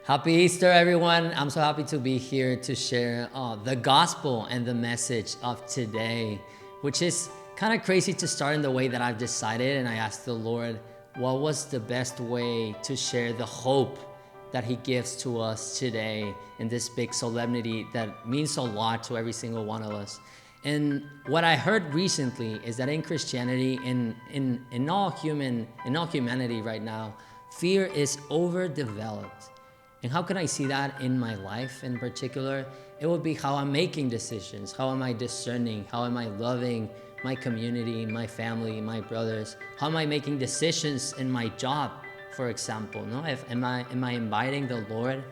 Happy Easter, everyone. I'm so happy to be here to share the gospel and the message of today, which is kind of crazy to start in the way that I've decided. And I asked the Lord, what was the best way to share the hope that He gives to us today in this big solemnity that means a lot to every single one of us. And what I heard recently is that in Christianity, in all humanity right now, fear is overdeveloped. And how can I see that in my life in particular? It would be how I'm making decisions. How am I discerning? How am I loving my community, my family, my brothers? How am I making decisions in my job, for example? No, am I inviting the Lord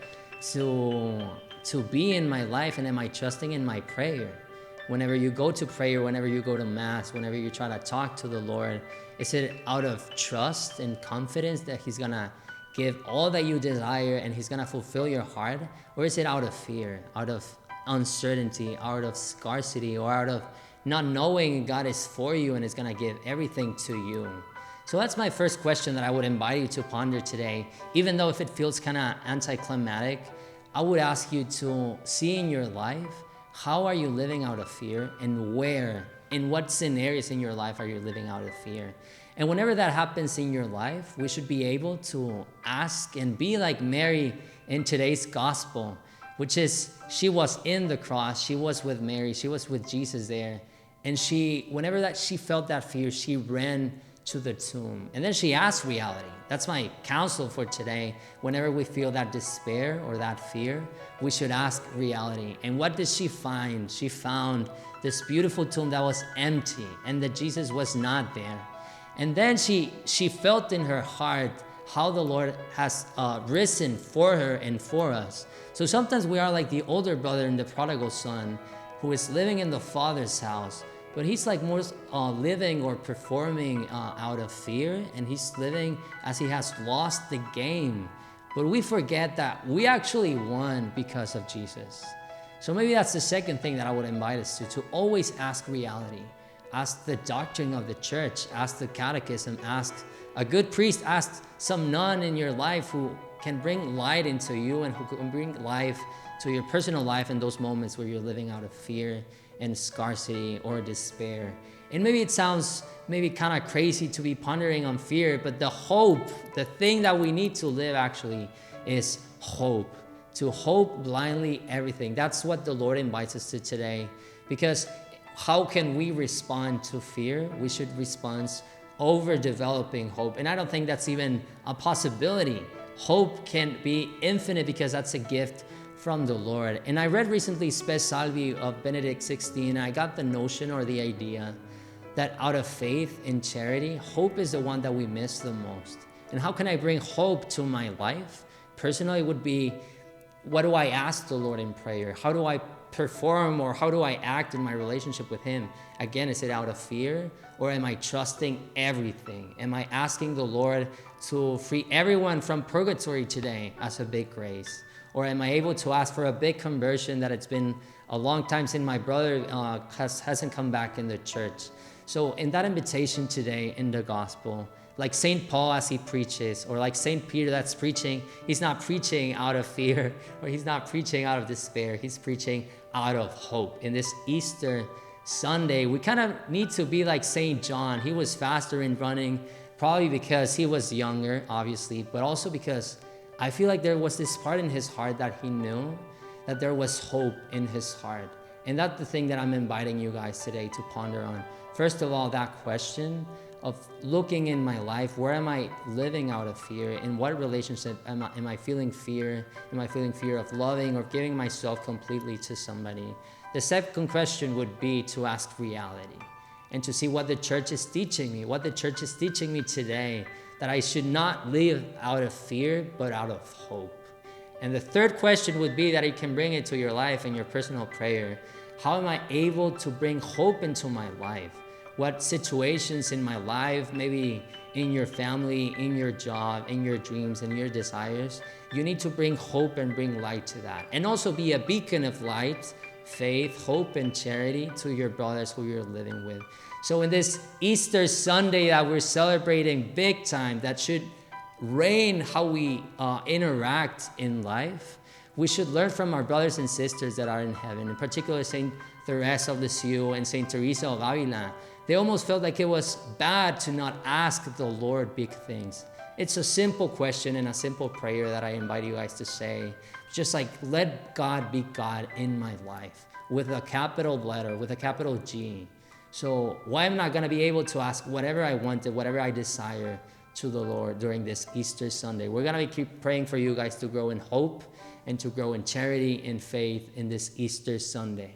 to be in my life, and am I trusting in my prayer? Whenever you go to prayer, whenever you go to Mass, whenever you try to talk to the Lord, is it out of trust and confidence that He's gonna give all that you desire and He's gonna fulfill your heart? Or is it out of fear, out of uncertainty, out of scarcity, or out of not knowing God is for you and is gonna give everything to you? So that's my first question that I would invite you to ponder today. Even though if it feels kind of anticlimactic, I would ask you to see in your life, how are you living out of fear, and where, in what scenarios in your life are you living out of fear? And whenever that happens in your life, we should be able to ask and be like Mary in today's gospel, which is she was in the cross, she was with Mary, she was with Jesus there. And whenever that she felt that fear, she ran to the tomb. And then she asked reality. That's my counsel for today. Whenever we feel that despair or that fear, we should ask reality. And what did she find? She found this beautiful tomb that was empty and that Jesus was not there. And then she felt in her heart how the Lord has risen for her and for us. So sometimes we are like the older brother in the prodigal son who is living in the Father's house, but he's like more living or performing out of fear, and he's living as he has lost the game. But we forget that we actually won because of Jesus. So maybe that's the second thing that I would invite us to always ask reality. Ask the doctrine of the church, ask the catechism, ask a good priest, ask some nun in your life who can bring light into you and who can bring life to your personal life in those moments where you're living out of fear and scarcity or despair. And maybe it sounds kind of crazy to be pondering on fear, but the hope, the thing that we need to live actually is hope. To hope blindly everything. That's what the Lord invites us to today. Because how can we respond to fear? We should respond overdeveloping hope. And I don't think that's even a possibility. Hope can be infinite because that's a gift from the Lord. And I read recently Spes Salvi of Benedict XVI, and I got the notion or the idea that out of faith and charity, hope is the one that we miss the most. And how can I bring hope to my life? Personally, it would be, what do I ask the Lord in prayer? How do I perform, or how do I act in my relationship with Him? Again, is it out of fear, or am I trusting everything? Am I asking the Lord to free everyone from purgatory today as a big grace? Or am I able to ask for a big conversion that it's been a long time since my brother hasn't come back in the church? So in that invitation today in the gospel, like St. Paul as he preaches, or like St. Peter that's preaching, he's not preaching out of fear, or he's not preaching out of despair, he's preaching out of hope. In this Easter Sunday, we kind of need to be like St. John. He was faster in running, probably because he was younger, obviously, but also because I feel like there was this part in his heart that he knew that there was hope in his heart. And that's the thing that I'm inviting you guys today to ponder on. First of all, that question of looking in my life, where am I living out of fear? In what relationship am I feeling fear? Am I feeling fear of loving or giving myself completely to somebody? The second question would be to ask reality and to see what the church is teaching me, what the church is teaching me today, that I should not live out of fear, but out of hope. And the third question would be that you can bring it to your life in your personal prayer. How am I able to bring hope into my life? What situations in my life, maybe in your family, in your job, in your dreams, and your desires, you need to bring hope and bring light to that. And also be a beacon of light, faith, hope, and charity to your brothers who you're living with. So in this Easter Sunday that we're celebrating big time, that should reign how we interact in life, we should learn from our brothers and sisters that are in heaven, in particular Saint Therese of Lisieux and Saint Teresa of Avila. They almost felt like it was bad to not ask the Lord big things. It's a simple question and a simple prayer that I invite you guys to say. Just like, let God be God in my life, with a capital letter, with a capital G. So why am I not going to be able to ask whatever I wanted, whatever I desire to the Lord during this Easter Sunday? We're going to keep praying for you guys to grow in hope and to grow in charity and faith in this Easter Sunday.